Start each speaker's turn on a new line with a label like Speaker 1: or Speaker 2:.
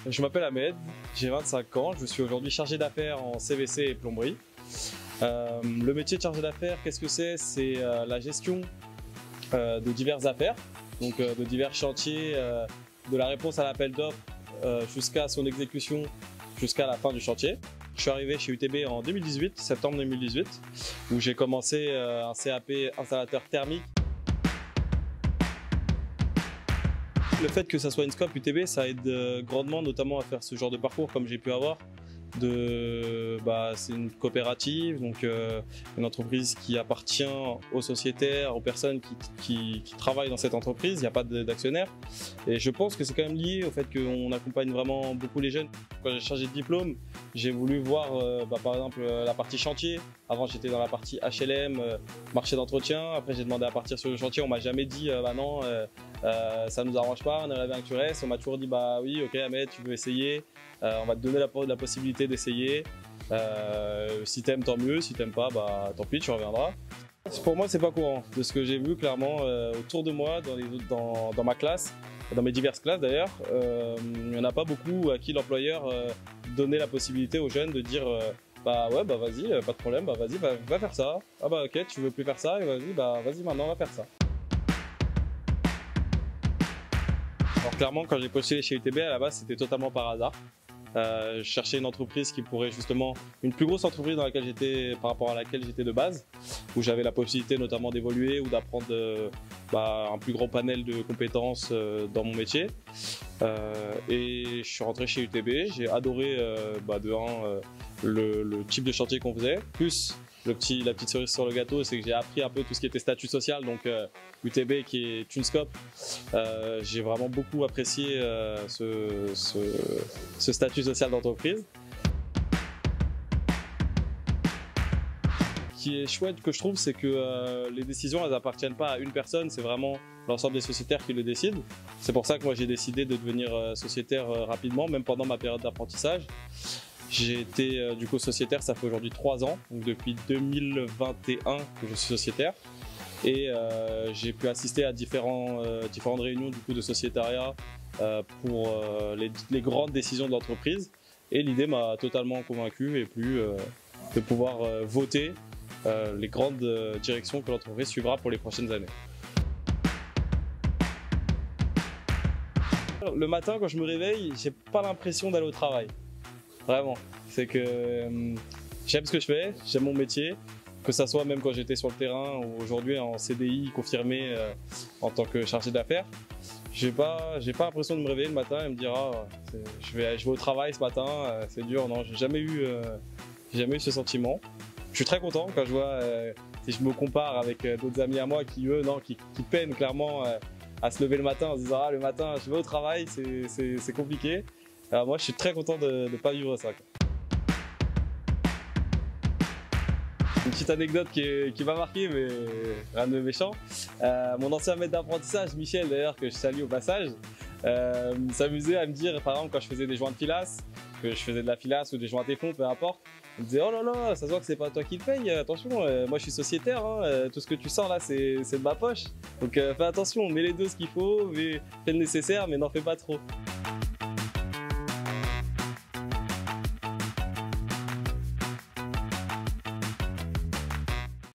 Speaker 1: Je m'appelle Ahmed, j'ai 25 ans, je suis aujourd'hui chargé d'affaires en CVC et plomberie. Le métier de chargé d'affaires, qu'est-ce que c'est? C'est la gestion de diverses affaires, donc de divers chantiers, de la réponse à l'appel d'offres jusqu'à son exécution, jusqu'à la fin du chantier. Je suis arrivé chez UTB en 2018, septembre 2018, où j'ai commencé un CAP installateur thermique. Le fait que ça soit une scope UTB, ça aide grandement, notamment à faire ce genre de parcours comme j'ai pu avoir. C'est une coopérative, donc une entreprise qui appartient aux sociétaires, aux personnes qui travaillent dans cette entreprise. Il n'y a pas d'actionnaire. Et je pense que c'est quand même lié au fait qu'on accompagne vraiment beaucoup les jeunes. Quand j'ai changé de diplôme, j'ai voulu voir par exemple la partie chantier. Avant j'étais dans la partie HLM, marché d'entretien. Après j'ai demandé à partir sur le chantier. On m'a jamais dit non, ça nous arrange pas, on aimerait bien que tu restes. On m'a toujours dit bah oui, ok Ahmed, tu veux essayer. On va te donner la possibilité d'essayer. Si t'aimes, tant mieux. Si t'aimes pas, bah tant pis, tu reviendras. Pour moi, c'est pas courant. De ce que j'ai vu clairement autour de moi, dans ma classe, dans mes diverses classes d'ailleurs, il n'y en a pas beaucoup à qui l'employeur donnait la possibilité aux jeunes de dire bah ouais, bah vas-y, pas de problème, bah vas-y, va faire ça. Ah bah ok, tu veux plus faire ça, et vas-y maintenant, va faire ça. Alors clairement, quand j'ai postulé chez UTB, à la base, c'était totalement par hasard. Je cherchais une entreprise qui pourrait justement, une plus grosse entreprise dans laquelle j'étais, par rapport à laquelle j'étais de base, où j'avais la possibilité notamment d'évoluer ou d'apprendre un plus grand panel de compétences dans mon métier. Et je suis rentré chez UTB, j'ai adoré le type de chantier qu'on faisait, plus la petite cerise sur le gâteau, c'est que j'ai appris un peu tout ce qui était statut social, donc UTB qui est une scope. J'ai vraiment beaucoup apprécié ce statut social d'entreprise. Ce qui est chouette que je trouve, c'est que les décisions, elles appartiennent pas à une personne, c'est vraiment l'ensemble des sociétaires qui le décident. C'est pour ça que moi j'ai décidé de devenir sociétaire rapidement, même pendant ma période d'apprentissage. J'ai été du coup sociétaire, ça fait aujourd'hui 3 ans, donc depuis 2021 que je suis sociétaire. Et j'ai pu assister à différentes réunions du coup, de sociétariat pour les grandes décisions de l'entreprise. Et l'idée m'a totalement convaincu et plu de pouvoir voter les grandes directions que l'entreprise suivra pour les prochaines années. Le matin, quand je me réveille, j'ai pas l'impression d'aller au travail. Vraiment. C'est que j'aime ce que je fais, j'aime mon métier. Que ça soit même quand j'étais sur le terrain ou aujourd'hui en CDI confirmé en tant que chargé d'affaires, j'ai pas l'impression de me réveiller le matin et me dire je vais au travail ce matin, c'est dur. Non, j'ai jamais eu ce sentiment. Je suis très content quand je vois si je me compare avec d'autres amis à moi qui peinent clairement à se lever le matin en se disant le matin je vais au travail, c'est compliqué. Alors moi je suis très content de ne pas vivre ça. Une petite anecdote qui m'a marqué, mais rien de méchant. Mon ancien maître d'apprentissage, Michel d'ailleurs, que je salue au passage, s'amusait à me dire, par exemple quand je faisais des joints de filasse, que je faisais de la filasse ou des joints à téflon, peu importe, il me disait oh là là, ça se voit que c'est pas toi qui le paye, attention, moi je suis sociétaire, tout ce que tu sens là c'est de ma poche, donc fais attention, mets les doses qu'il faut, fais le nécessaire mais n'en fais pas trop.